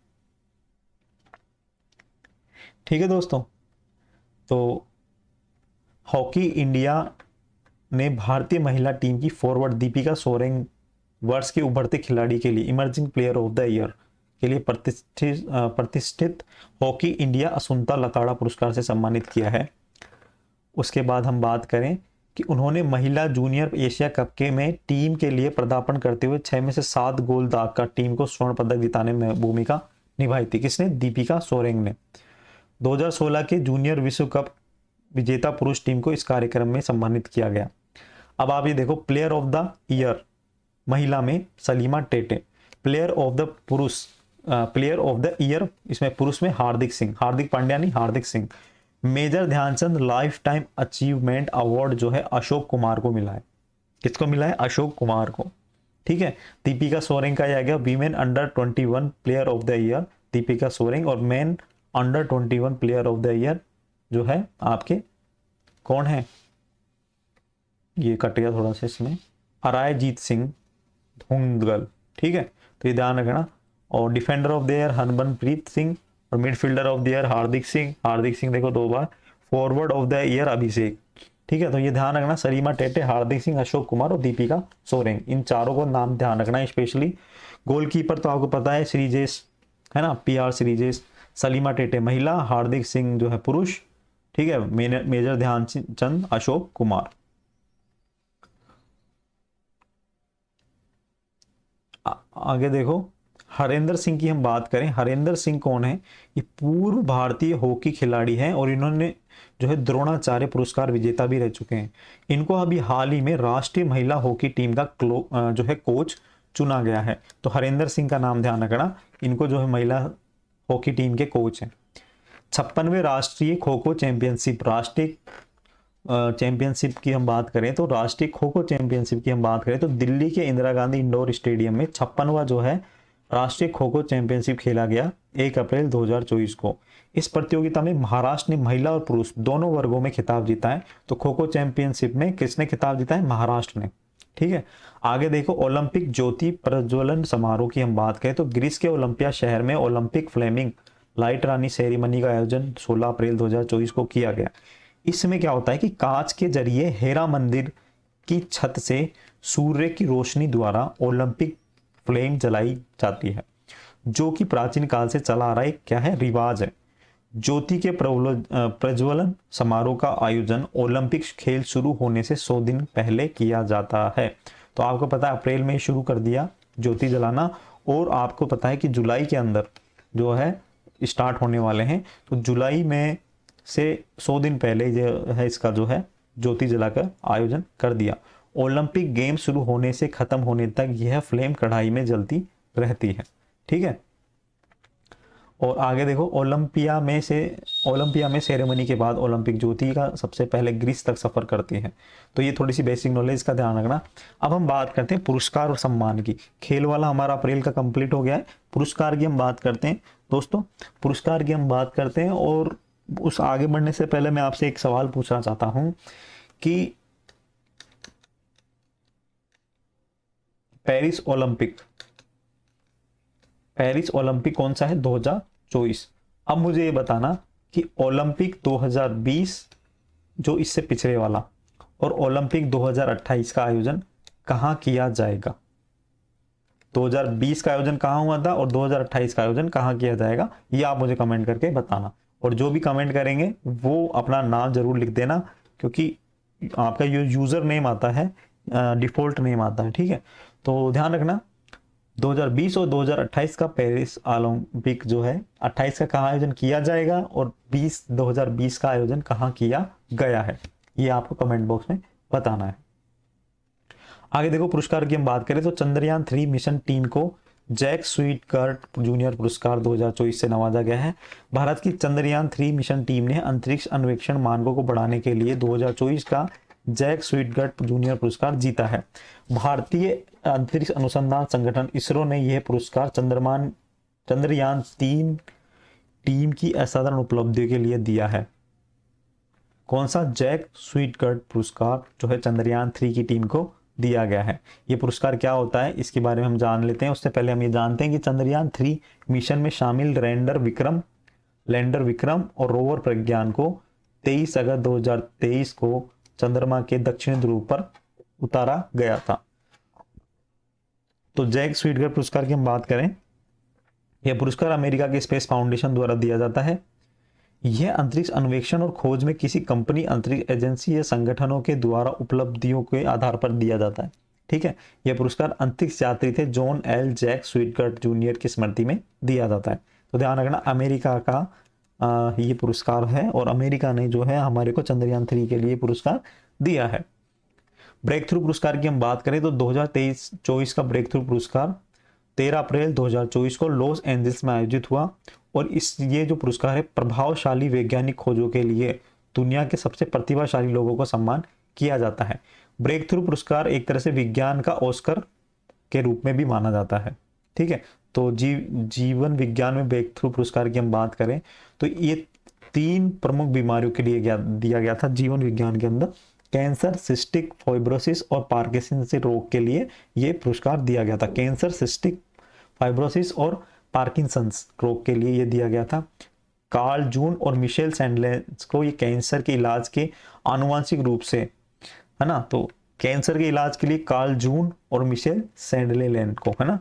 ठीक है दोस्तों, तो हॉकी इंडिया ने भारतीय महिला टीम की फॉरवर्ड दीपिका सोरेन वर्ष के उभरते खिलाड़ी के लिए emerging player of the year के लिए प्रतिष्ठित हॉकी इंडिया असुंता लताड़ा पुरस्कार से सम्मानित किया है। उसके बाद हम बात करें कि उन्होंने महिला जूनियर एशिया कप के में टीम के लिए पदार्पण करते हुए 6 में से 7 गोल दागकर टीम को स्वर्ण पदक जिताने में भूमिका निभाई थी। किसने? दीपिका सोरेन ने। 2016 के जूनियर विश्व कप विजेता पुरुष टीम को इस कार्यक्रम में सम्मानित किया गया। अब आप ये देखो, प्लेयर ऑफ द ईयर महिला में Salima Tete, player of the पुरुष प्लेयर ऑफ द ईयर इसमें पुरुष में हार्दिक सिंह, हार्दिक पांड्या नहीं Hardik Singh. Major Dhyan Chand lifetime achievement award जो है अशोक कुमार को मिला है। किसको मिला है? अशोक कुमार को। ठीक है, दीपिका सोरेन का यह गया women under 21 player of the year Deepika Soren, और men under 21 player of the year जो है आपके कौन है? ये कट गया थोड़ा सा इसमें, अरायजीत सिंह धुंधगल। ठीक है, तो ये ध्यान रखना। और defender of the year Harmanpreet Singh, और मिडफील्डर ऑफ द ईयर हार्दिक सिंह देखो 2 बार। फॉरवर्ड ऑफ द ईयर अभिषेक। ठीक है, तो ये ध्यान रखना, सलीमा टेटे, हार्दिक सिंह, अशोक कुमार और दीपिका सोरेन, इन चारों को नाम ध्यान रखना है स्पेशली। गोलकीपर तो आपको पता है श्रीजेश है ना, PR श्रीजेश। सलीमा टेटे महिला, हार्दिक सिंह जो है पुरुष। ठीक है, मेजर ध्यानचंद अशोक कुमार। आगे देखो, हरेंद्र सिंह की हम बात करें। हरेंद्र सिंह कौन है? ये पूर्व भारतीय हॉकी खिलाड़ी हैं और इन्होंने जो है द्रोणाचार्य पुरस्कार विजेता भी रह चुके हैं। इनको अभी हाल ही में राष्ट्रीय महिला हॉकी टीम का जो है कोच चुना गया है। तो हरेंद्र सिंह का नाम ध्यान रखना, इनको जो है महिला हॉकी टीम के कोच हैं। 56वें राष्ट्रीय खो खो चैंपियनशिप, राष्ट्रीय चैंपियनशिप की हम बात करें तो राष्ट्रीय खो खो चैंपियनशिप की हम बात करें तो दिल्ली के इंदिरा गांधी इंडोर स्टेडियम में 56वां जो है राष्ट्रीय खो खो चैंपियनशिप खेला गया 1 अप्रैल 2024 को। इस प्रतियोगिता में महाराष्ट्र ने महिला और पुरुष दोनों वर्गों में खिताब जीता है। तो खो खो चैंपियनशिप में किसने खिताब जीता है? महाराष्ट्र ने। ठीक है, आगे देखो, ओलंपिक ज्योति प्रज्वलन समारोह की हम बात करें तो ग्रीस के ओलंपिया शहर में ओलंपिक फ्लेमिंग लाइट रानी सेरेमनी का आयोजन 16 अप्रैल 2024 को किया गया। इसमें क्या होता है कि कांच के जरिए हेरा मंदिर की छत से सूर्य की रोशनी द्वारा ओलंपिक फ्लेम जलाई जाती है, जो कि प्राचीन काल से चला आ रहा एक क्या है? रिवाज है। ज्योति के प्रज्वलन समारोह का आयोजन ओलंपिक खेल शुरू होने से 100 दिन पहले किया जाता है। तो आपको पता है अप्रैल में शुरू कर दिया ज्योति जलाना, और आपको पता है कि जुलाई के अंदर जो है स्टार्ट होने वाले हैं। तो जुलाई में से 100 दिन पहले जो है इसका जो है ज्योति जलाकर आयोजन कर दिया। ओलंपिक गेम शुरू होने से खत्म होने तक यह फ्लेम कढ़ाई में जलती रहती है। ठीक है, और आगे देखो, ओलंपिया में सेरेमनी के बाद ओलंपिक ज्योति का सबसे पहले ग्रीस तक सफर करती है। तो ये थोड़ी सी बेसिक नॉलेज का ध्यान रखना। अब हम बात करते हैं पुरस्कार और सम्मान की। खेल वाला हमारा अप्रैल का कंप्लीट हो गया है। पुरस्कार की हम बात करते हैं दोस्तों, पुरस्कार की हम बात करते हैं। और उस आगे बढ़ने से पहले मैं आपसे एक सवाल पूछना चाहता हूं कि पेरिस ओलंपिक कौन सा है? 2024। अब मुझे ये बताना कि ओलंपिक 2020 जो इससे पिछड़े वाला और ओलंपिक 2028 का आयोजन कहाँ किया जाएगा? 2020 का आयोजन कहाँ हुआ था और 2028 का आयोजन कहाँ किया जाएगा, ये आप मुझे कमेंट करके बताना। और जो भी कमेंट करेंगे वो अपना नाम जरूर लिख देना, क्योंकि आपका जो यूजर नेम आता है डिफॉल्ट नेम आता है। ठीक है, तो ध्यान रखना 2020 और 2028 का पेरिस ओलंपिक जो है 28 का कहाँ आयोजन किया जाएगा और 2020 का आयोजन कहाँ किया गया है, ये आपको कमेंट बॉक्स में बताना है। आगे देखो, पुरस्कार की हम बात करें तो चंद्रयान 3 मिशन टीम को जैक स्वीटगर्ट जूनियर पुरस्कार 2024 से नवाजा गया है। भारत की चंद्रयान 3 मिशन टीम ने अंतरिक्ष अन्वेषण मानकों को बढ़ाने के लिए 2024 का जैक स्वीटगर्ट जूनियर पुरस्कार जीता है। भारतीय अंतरिक्ष अनुसंधान संगठन इसरो ने यह पुरस्कार चंद्रयान 3 टीम की असाधारण उपलब्धियों के लिए दिया है। कौन सा? जैक स्वीटगर्ट पुरस्कार जो है चंद्रयान 3 की टीम को दिया गया है। ये पुरस्कार क्या होता है इसके बारे में हम जान लेते हैं। उससे पहले हम ये जानते हैं कि चंद्रयान 3 मिशन में शामिल लैंडर विक्रम और रोवर प्रज्ञान को 23 अगस्त 2023 को चंद्रमा के दक्षिणी ध्रुव पर उतारा गया था। तो जैक स्वीटगर्ट पुरस्कार की हम बात करें, यह पुरस्कार अमेरिका के स्पेस फाउंडेशन द्वारा दिया जाता है। यह अंतरिक्ष अन्वेषण और खोज में किसी कंपनी, अंतरिक्ष एजेंसी या संगठनों के द्वारा उपलब्धियों के आधार पर दिया जाता है। ठीक है, यह पुरस्कार अंतरिक्ष यात्री थे जॉन एल जैक स्वीटगर्ट जूनियर की स्मृति में दिया जाता है। तो ध्यान रखना, अमेरिका का ये पुरस्कार है और अमेरिका ने जो है हमारे को चंद्रयान 3 के लिए पुरस्कार दिया है। ब्रेक थ्रू पुरस्कार की हम बात करें तो 2023-24 का ब्रेक थ्रू पुरस्कार 13 अप्रैल 2024 को लॉस एंजल्स में आयोजित हुआ और ये जो पुरस्कार है प्रभावशाली वैज्ञानिक खोजों के लिए दुनिया के सबसे प्रतिभाशाली लोगों को सम्मान किया जाता है। ब्रेक थ्रू पुरस्कार एक तरह से विज्ञान का ऑस्कर के रूप में भी माना जाता है। ठीक है, तो जीवन विज्ञान में ब्रेक थ्रू पुरस्कार की हम बात करें तो ये 3 प्रमुख बीमारियों के लिए दिया गया था जीवन विज्ञान के अंदर। कैंसर, सिस्टिक फाइब्रोसिस और पार्किंसन रोग के लिए ये पुरस्कार दिया गया था। कैंसर, सिस्टिक फाइब्रोसिस और पार्किंसंस रोग के लिए ये दिया गया था। कार्ल जून और मिशेल सैंडलेस को ये कैंसर के इलाज के आनुवांशिक रूप से, है ना, तो कैंसर के इलाज के लिए कार्ल जून और मिशेल सैंडलेन को, है ना,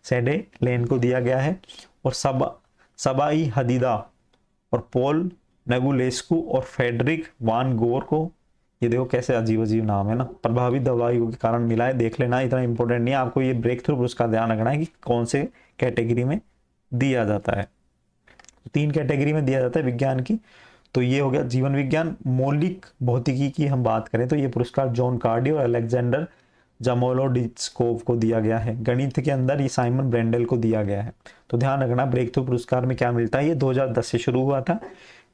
सैंडलेन को दिया गया है। और सबाई हदीदा और पॉल नेगुलेस्कू और फेडरिक वान गोर को, ये देखो कैसे अजीब अजीब नाम है ना, प्रभावित दवाइयों के कारण मिला है। देख लेना, इतना इंपॉर्टेंट नहीं है। आपको ये ब्रेक थ्रू पुरस्कार ध्यान रखना है कि कौन से कैटेगरी में दिया जाता है। 3 कैटेगरी में दिया जाता है विज्ञान की। तो ये हो गया जीवन विज्ञान। मौलिक भौतिकी की हम बात करें तो ये पुरस्कार जॉन कार्डी और अलेक्जेंडर जामोलोडिस्कोव को दिया गया है। गणित के अंदर ये साइमन ब्रेंडल को दिया गया है। तो ध्यान रखना, ब्रेक थ्रू पुरस्कार में क्या मिलता है, ये 2010 से शुरू हुआ था।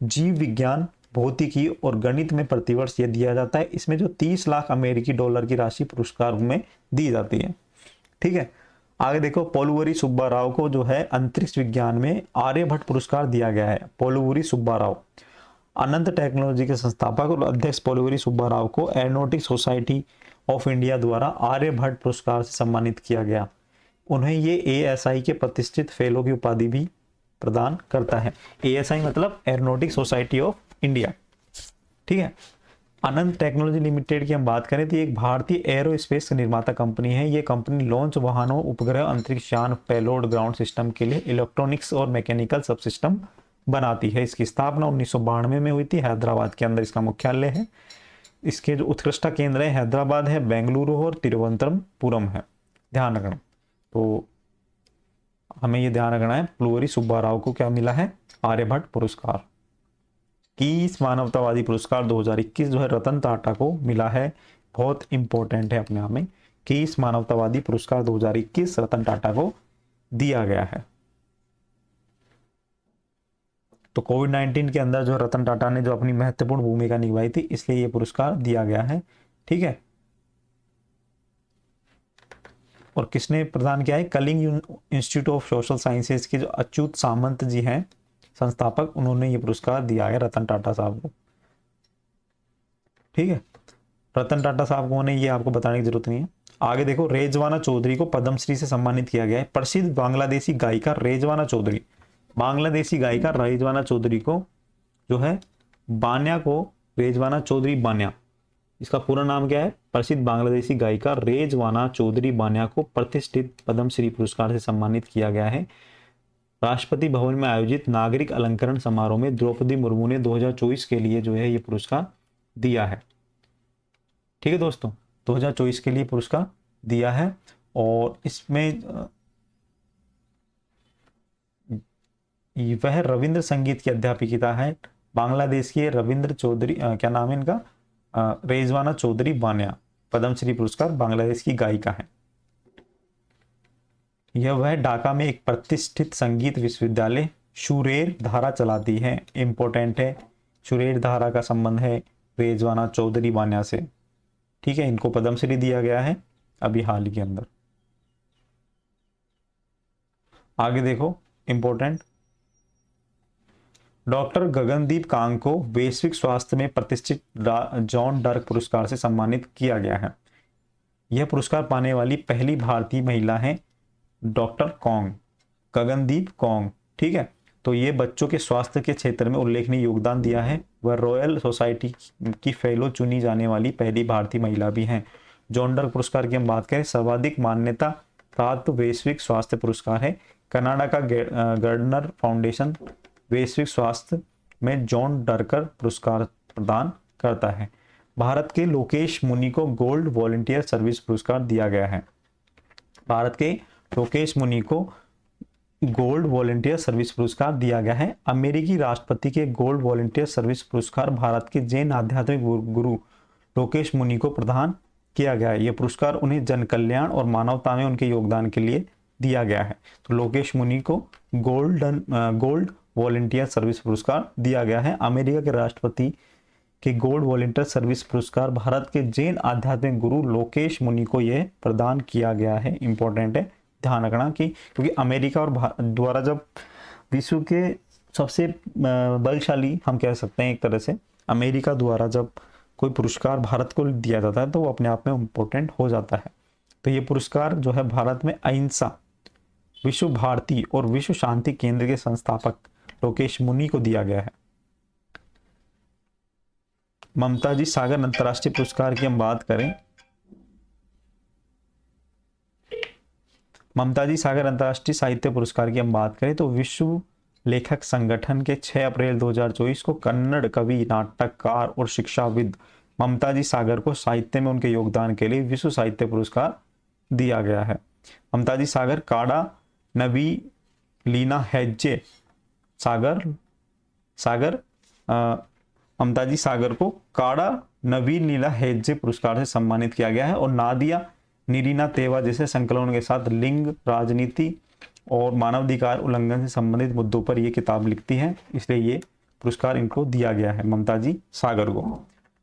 जीव विज्ञान, भौतिकी और गणित में प्रतिवर्ष ये दिया जाता है। इसमें जो 30 लाख अमेरिकी डॉलर की राशि पुरस्कार में दी जाती है। ठीक है, आगे देखो, पोलुवरी सुब्बा राव को जो है अंतरिक्ष विज्ञान में आर्यभट्ट पुरस्कार दिया गया है। पोलुवरी सुब्बा राव अनंत टेक्नोलॉजी के संस्थापक और अध्यक्ष पोलुवरी सुब्बा राव को एरोनॉटिक्स सोसाइटी ऑफ इंडिया द्वारा आर्यभट्ट पुरस्कार से सम्मानित किया गया। उन्हें ये ASI के प्रतिष्ठित फेलो की उपाधि भी प्रदान करता है। ASI मतलब एरोनॉटिक्स सोसाइटी ऑफ इंडिया। ठीक है, अनंत टेक्नोलॉजी लिमिटेड की हम बात करें तो एक भारतीय एरोस्पेस निर्माता कंपनी है। ये कंपनी लॉन्च वाहनों, उपग्रह, अंतरिक्ष यान, पेलोड, ग्राउंड सिस्टम के लिए इलेक्ट्रॉनिक्स और मैकेनिकल सबसिस्टम बनाती है। इसकी स्थापना 1992 में हुई थी। हैदराबाद के अंदर इसका मुख्यालय है। इसके जो उत्कृष्टता केंद्र है हैदराबाद है, बेंगलुरु और तिरुवनंतपुरम है। ध्यान रखना, तो हमें ये ध्यान रखना है, पोलुवरी सुब्बा राव को क्या मिला है, आर्यभट्ट पुरस्कार। कीस मानवतावादी पुरस्कार 2021 जो है रतन टाटा को मिला है। बहुत इंपॉर्टेंट है अपने आप में। कीस मानवतावादी पुरस्कार 2021 रतन टाटा को दिया गया है। तो कोविड-19 के अंदर जो रतन टाटा ने जो अपनी महत्वपूर्ण भूमिका निभाई थी, इसलिए ये पुरस्कार दिया गया है। ठीक है, और किसने प्रदान किया है, Kalinga institute of social sciences के जो अच्युत सामंत जी हैं संस्थापक, उन्होंने ये पुरस्कार दिया है रतन टाटा साहब को। ठीक है, रतन टाटा साहब को ने, ये आपको बताने की जरूरत नहीं है। आगे देखो, रेजवाना चौधरी को पद्मश्री से सम्मानित किया गया है। प्रसिद्ध बांग्लादेशी गायिका रेजवाना चौधरी, बांग्लादेशी गायिका रेजवाना चौधरी को जो है बान्या को, रेजवाना चौधरी बान्या, इसका पूरा नाम क्या है, प्रसिद्ध बांग्लादेशी गायिका रेजवाना चौधरी बान्या को प्रतिष्ठित पद्मश्री पुरस्कार से सम्मानित किया गया है। राष्ट्रपति भवन में आयोजित नागरिक अलंकरण समारोह में द्रौपदी मुर्मू ने 2024 के लिए जो है ये पुरस्कार दिया है। ठीक है दोस्तों, 2024 के लिए पुरस्कार दिया है। और इसमें वह रविंद्र संगीत की अध्यापिका है, बांग्लादेश के रविंद्र चौधरी, क्या नाम है इनका, रेजवाना चौधरी बान्या, पद्मश्री पुरस्कार, बांग्लादेश की गायिका है। यह वह ढाका में एक प्रतिष्ठित संगीत विश्वविद्यालय शुरेर धारा चलाती है। इंपॉर्टेंट है, शुरेर धारा का संबंध है रेजवाना चौधरी बान्या से। ठीक है, इनको पद्मश्री दिया गया है अभी हाल ही के अंदर। आगे देखो इंपॉर्टेंट, डॉक्टर गगनदीप कांग को वैश्विक स्वास्थ्य में प्रतिष्ठित जॉन डर्क पुरस्कार से सम्मानित किया गया है। यह पुरस्कार पाने वाली पहली भारतीय महिला है डॉक्टर कॉन्ग, गगनदीप कॉन्ग। ठीक है, तो ये बच्चों के स्वास्थ्य के क्षेत्र में उल्लेखनीय योगदान दिया है। वह रॉयल सोसाइटी की फेलो चुनी जाने वाली पहली भारतीय महिला भी हैं। जॉन डर्क पुरस्कार की हम बात करें, सर्वाधिक मान्यता प्राप्त वैश्विक स्वास्थ्य पुरस्कार है। कनाडा का गर्डनर फाउंडेशन वैश्विक स्वास्थ्य में जॉन डर्कर पुरस्कार प्रदान करता है। भारत के लोकेश मुनि को गोल्ड वॉलंटियर सर्विस पुरस्कार दिया गया है। भारत के लोकेश मुनि को गोल्ड वॉलंटियर सर्विस पुरस्कार दिया गया है। अमेरिकी राष्ट्रपति के गोल्ड वॉलंटियर सर्विस पुरस्कार भारत के जैन आध्यात्मिक गुरु लोकेश मुनि को प्रदान किया गया है। यह पुरस्कार उन्हें जन कल्याण और मानवता में उनके योगदान के लिए दिया गया है। तो लोकेश मुनि को गोल्ड वॉलंटियर सर्विस पुरस्कार दिया गया है। अमेरिका के राष्ट्रपति के गोल्ड वॉलंटियर सर्विस पुरस्कार भारत के जैन आध्यात्मिक गुरु लोकेश मुनि को यह प्रदान किया गया है। इंपॉर्टेंट है, ध्यान रखना कि क्योंकि अमेरिका और द्वारा जब विश्व के सबसे बलशाली हम कह सकते हैं एक तरह से, अमेरिका द्वारा जब कोई पुरस्कार भारत को दिया जाता है तो वो अपने आप में इम्पोर्टेंट हो जाता है। तो ये पुरस्कार जो है भारत में अहिंसा, विश्व भारती और विश्व शांति केंद्र के संस्थापक लोकेश मुनि को दिया गया है। ममताजी सागर अंतर्राष्ट्रीय पुरस्कार की हम बात करें, ममताजी सागर अंतर्राष्ट्रीय साहित्य पुरस्कार की हम बात करें तो विश्व लेखक संगठन के 6 अप्रैल 2024 को कन्नड़ कवि, नाटककार और शिक्षाविद ममताजी सागर को साहित्य में उनके योगदान के लिए विश्व साहित्य पुरस्कार दिया गया है। ममताजी सागर काड़ा नवी लीना हेज्जे ममताजी सागर को काड़ा नवीन लीला हेज्जे पुरस्कार से सम्मानित किया गया है। और नादिया निरीना तेवा जैसे संकलनों के साथ लिंग, राजनीति और मानवाधिकार उल्लंघन से संबंधित मुद्दों पर यह किताब लिखती है, इसलिए ये पुरस्कार इनको दिया गया है ममताजी सागर को।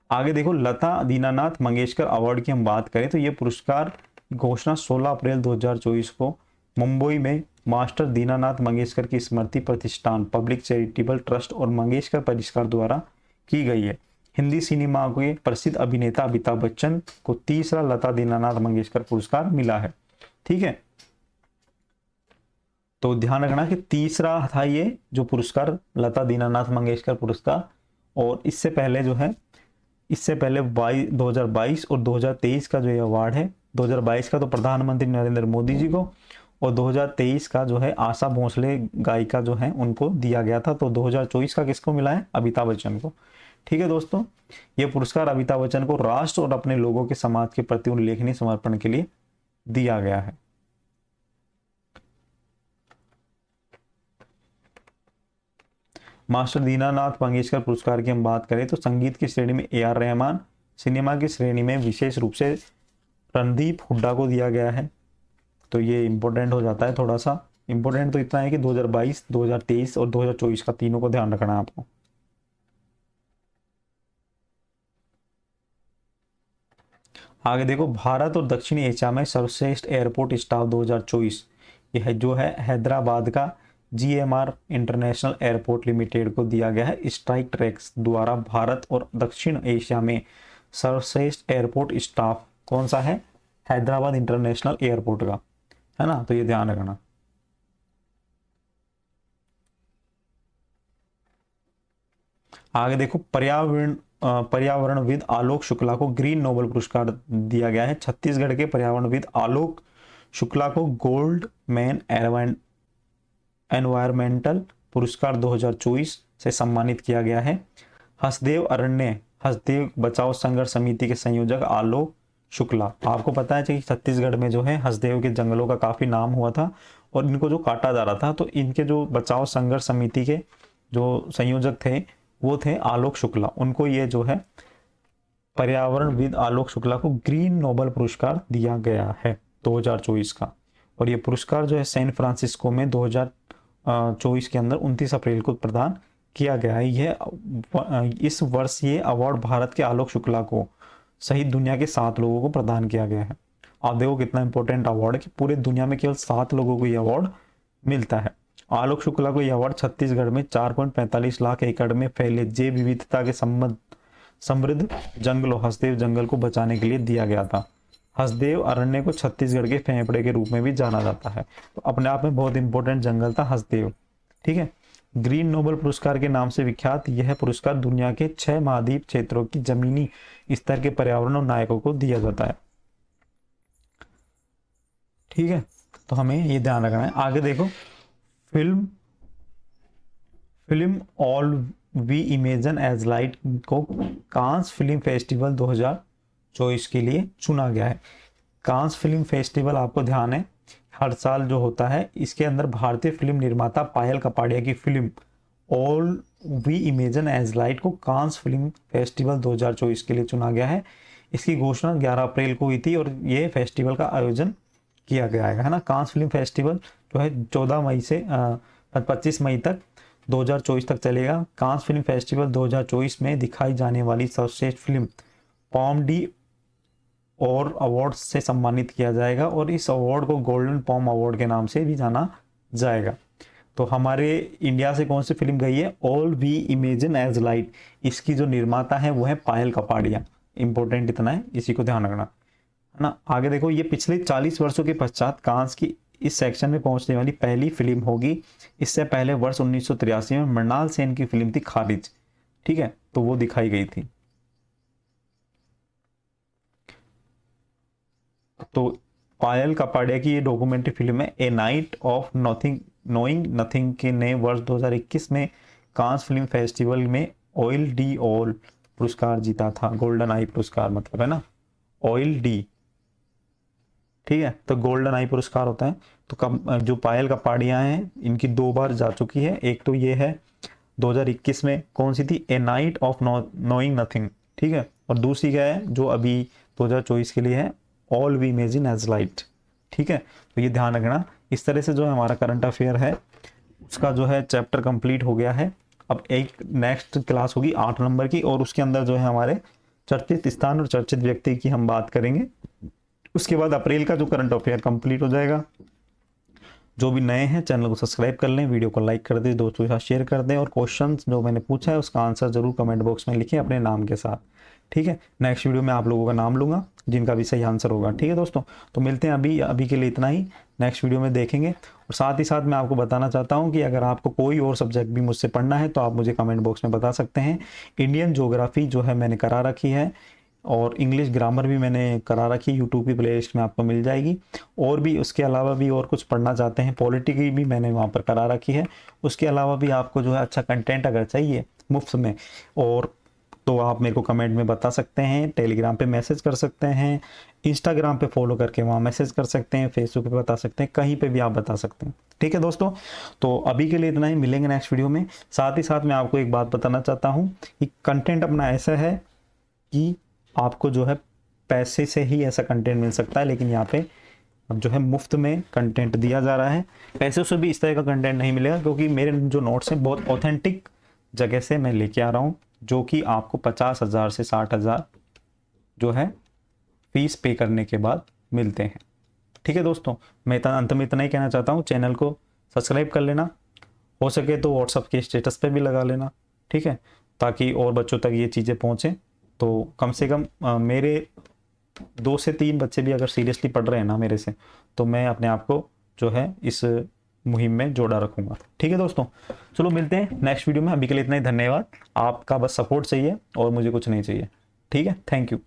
आगे देखो, लता दीनानाथ मंगेशकर अवार्ड की हम बात करें तो ये पुरस्कार घोषणा 16 अप्रैल 2024 को मुंबई में मास्टर दीनानाथ मंगेशकर की स्मृति प्रतिष्ठान पब्लिक चैरिटेबल ट्रस्ट और मंगेशकर परिष्कार द्वारा की गई है। हिंदी सिनेमा के प्रसिद्ध अभिनेता अमिताभ बच्चन को तीसरा लता दीनानाथ मंगेशकर पुरस्कार मिला है। ठीक है, तो ध्यान रखना कि तीसरा था ये जो पुरस्कार लता दीनानाथ मंगेशकर पुरस्कार। और इससे पहले जो है, इससे पहले 2022 और 2023 का जो ये अवार्ड है, 2022 का तो प्रधानमंत्री नरेंद्र मोदी जी को और 2023 का जो है आशा भोसले गायिका जो है उनको दिया गया था। तो 2024 का किसको मिला है? अमिताभ बच्चन को। ठीक है दोस्तों, ये पुरस्कार अमिताभ बच्चन को राष्ट्र और अपने लोगों के समाज के प्रति उल्लेखनीय समर्पण के लिए दिया गया है। मास्टर दीनानाथ मंगेशकर पुरस्कार की हम बात करें तो संगीत की श्रेणी में AR रहमान, सिनेमा की श्रेणी में विशेष रूप से रणदीप हुड्डा को दिया गया है। तो ये इंपॉर्टेंट हो जाता है, थोड़ा सा इंपॉर्टेंट तो इतना है कि 2022, 2023 और 2024 का तीनों को ध्यान रखना है आपको। आगे देखो, भारत और दक्षिण एशिया में सर्वश्रेष्ठ एयरपोर्ट स्टाफ 2024 यह जो है हैदराबाद का GMR इंटरनेशनल एयरपोर्ट लिमिटेड को दिया गया है। स्ट्राइक ट्रैक्स द्वारा भारत और दक्षिण एशिया में सर्वश्रेष्ठ एयरपोर्ट स्टाफ कौन सा है? हैदराबाद इंटरनेशनल एयरपोर्ट का, है ना, तो ये ध्यान रखना। आगे देखो, पर्यावरणविद आलोक शुक्ला को ग्रीन नोबेल पुरस्कार दिया गया है। छत्तीसगढ़ के पर्यावरणविद आलोक शुक्ला को गोल्ड मैन एनवायरमेंटल पुरस्कार 2024 से सम्मानित किया गया है। हसदेव बचाओ संघर्ष समिति के संयोजक आलोक शुक्ला, आपको पता है कि छत्तीसगढ़ में जो है हसदेव के जंगलों का काफी नाम हुआ था और इनको जो काटा जा रहा था, तो इनके जो बचाओ संघर्ष समिति के जो संयोजक थे वो थे आलोक शुक्ला। उनको ये जो है पर्यावरणविद आलोक शुक्ला को ग्रीन नोबेल पुरस्कार दिया गया है 2024 का। और ये पुरस्कार जो है सैन फ्रांसिस्को में 2024 के अंदर 29 अप्रैल को प्रदान किया गया है। इस वर्ष ये अवार्ड भारत के आलोक शुक्ला को सहित दुनिया के 7 लोगों को प्रदान किया गया है। आप देखो कितना इंपॉर्टेंट अवार्ड है कि पूरे दुनिया में केवल 7 लोगों को ये अवार्ड मिलता है। आलोक शुक्ला को यह अवार्ड छत्तीसगढ़ में 4.45 लाख एकड़ में फैले जैव विविधता के समृद्ध जंगलों हसदेव जंगल को बचाने के लिए दिया गया था। हसदेव अरण्य को छत्तीसगढ़ के फेफड़े के रूप में भी जाना जाता है, तो अपने आप में बहुत इंपॉर्टेंट जंगल था हसदेव। ठीक है। ग्रीन नोबेल पुरस्कार के नाम से विख्यात यह पुरस्कार दुनिया के 6 महाद्वीप क्षेत्रों की जमीनी स्तर के पर्यावरण और नायकों को दिया जाता है। ठीक है, तो हमें ये ध्यान रखना है। आगे देखो, film all we imagine as light को कांस फिल्म फेस्टिवल 2024 के लिए चुना गया है। कांस फिल्म फेस्टिवल आपको ध्यान है हर साल जो होता है, इसके अंदर भारतीय फिल्म निर्माता पायल कपाड़िया की film all we imagine as light को कांस फिल्म फेस्टिवल 2024 के लिए चुना गया है। इसकी घोषणा 11 अप्रैल को हुई थी और ये फेस्टिवल का आयोजन किया गया है ना। कांस फिल्म फेस्टिवल जो है 14 मई से 25 मई तक 2024 तक चलेगा। कांस फिल्म फेस्टिवल 2024 में दिखाई जाने वाली सर्वश्रेष्ठ फिल्म पॉम डी और अवार्ड से सम्मानित किया जाएगा और इस अवार्ड को गोल्डन पॉम अवार्ड के नाम से भी जाना जाएगा। तो हमारे इंडिया से कौन सी फिल्म गई है? All we imagine as light. इसकी जो निर्माता है वो है पायल कपाड़िया। इंपॉर्टेंट इतना है, इसी को ध्यान रखना है ना। आगे देखो, ये पिछले 40 वर्षों के पश्चात कांस की इस सेक्शन में पहुंचने वाली पहली फिल्म होगी। इससे पहले वर्ष 1983 में मृणाल सेन की फिल्म थी खारिज। ठीक है, तो वो दिखाई गई थी। तो पायल कपाड़िया की ये डॉक्यूमेंट्री फिल्म है ए नाइट ऑफ नोइंग नथिंग के ने वर्ष 2021 में कांस फिल्म फेस्टिवल में ऑयल डी ऑल पुरस्कार जीता था। गोल्डन आई पुरस्कार मतलब है ना, ऑयल डी। ठीक है, तो गोल्डन आई पुरस्कार होता है। तो जो पायल कपाड़िया हैं इनकी 2 बार जा चुकी है। एक तो ये है 2021 में, कौन सी थी? ए नाइट ऑफ नोइंग नथिंग। ठीक है, और दूसरी क्या है जो अभी 2024 के लिए है, all we imagine as light. ठीक है, तो ये ध्यान रखना। इस तरह से जो हमारा करंट अफेयर है उसका जो है चैप्टर कंप्लीट हो गया है। अब एक नेक्स्ट क्लास होगी 8 नंबर की, और उसके अंदर जो है हमारे चर्चित स्थान और चर्चित व्यक्ति की हम बात करेंगे। उसके बाद अप्रैल का जो करंट अफेयर कंप्लीट हो जाएगा। जो भी नए हैं चैनल को सब्सक्राइब कर लें, वीडियो को लाइक कर दें, दोस्तों के साथ शेयर कर दें, और क्वेश्चंस जो मैंने पूछा है उसका आंसर जरूर कमेंट बॉक्स में लिखें अपने नाम के साथ। ठीक है, नेक्स्ट वीडियो में आप लोगों का नाम लूंगा जिनका भी सही आंसर होगा। ठीक है दोस्तों, तो मिलते हैं अभी के लिए इतना ही, नेक्स्ट वीडियो में देखेंगे। और साथ ही साथ मैं आपको बताना चाहता हूं कि अगर आपको कोई और सब्जेक्ट भी मुझसे पढ़ना है तो आप मुझे कमेंट बॉक्स में बता सकते हैं। इंडियन ज्योग्राफी जो है मैंने करा रखी है, और इंग्लिश ग्रामर भी मैंने करा रखी है, यूट्यूब की प्लेलिस्ट में आपको मिल जाएगी। और भी उसके अलावा भी और कुछ पढ़ना चाहते हैं, पॉलिटी की भी मैंने वहाँ पर करा रखी है। उसके अलावा भी आपको जो है अच्छा कंटेंट अगर चाहिए मुफ्त में, और तो आप मेरे को कमेंट में बता सकते हैं, टेलीग्राम पे मैसेज कर सकते हैं, इंस्टाग्राम पे फॉलो करके वहाँ मैसेज कर सकते हैं, फेसबुक पे बता सकते हैं, कहीं पे भी आप बता सकते हैं। ठीक है दोस्तों, तो अभी के लिए इतना ही, मिलेंगे नेक्स्ट वीडियो में। साथ ही साथ मैं आपको एक बात बताना चाहता हूँ कि कंटेंट अपना ऐसा है कि आपको जो है पैसे से ही ऐसा कंटेंट मिल सकता है, लेकिन यहाँ पे अब जो है मुफ्त में कंटेंट दिया जा रहा है। पैसे से भी इस तरह का कंटेंट नहीं मिलेगा, क्योंकि मेरे जो नोट्स हैं बहुत ऑथेंटिक जगह से मैं लेके आ रहा हूँ, जो कि आपको 50,000 से 60,000 जो है फीस पे करने के बाद मिलते हैं। ठीक है दोस्तों, मैं अंत में इतना ही कहना चाहता हूँ, चैनल को सब्सक्राइब कर लेना, हो सके तो व्हाट्सएप के स्टेटस पे भी लगा लेना। ठीक है, ताकि और बच्चों तक ये चीज़ें पहुँचें। तो कम से कम मेरे 2 से 3 बच्चे भी अगर सीरियसली पढ़ रहे हैं ना मेरे से, तो मैं अपने आप को जो है इस मुहिम में जोड़ा रखूंगा। ठीक है दोस्तों, चलो मिलते हैं नेक्स्ट वीडियो में। अभी के लिए इतना ही, धन्यवाद। आपका बस सपोर्ट चाहिए और मुझे कुछ नहीं चाहिए। ठीक है, थैंक यू।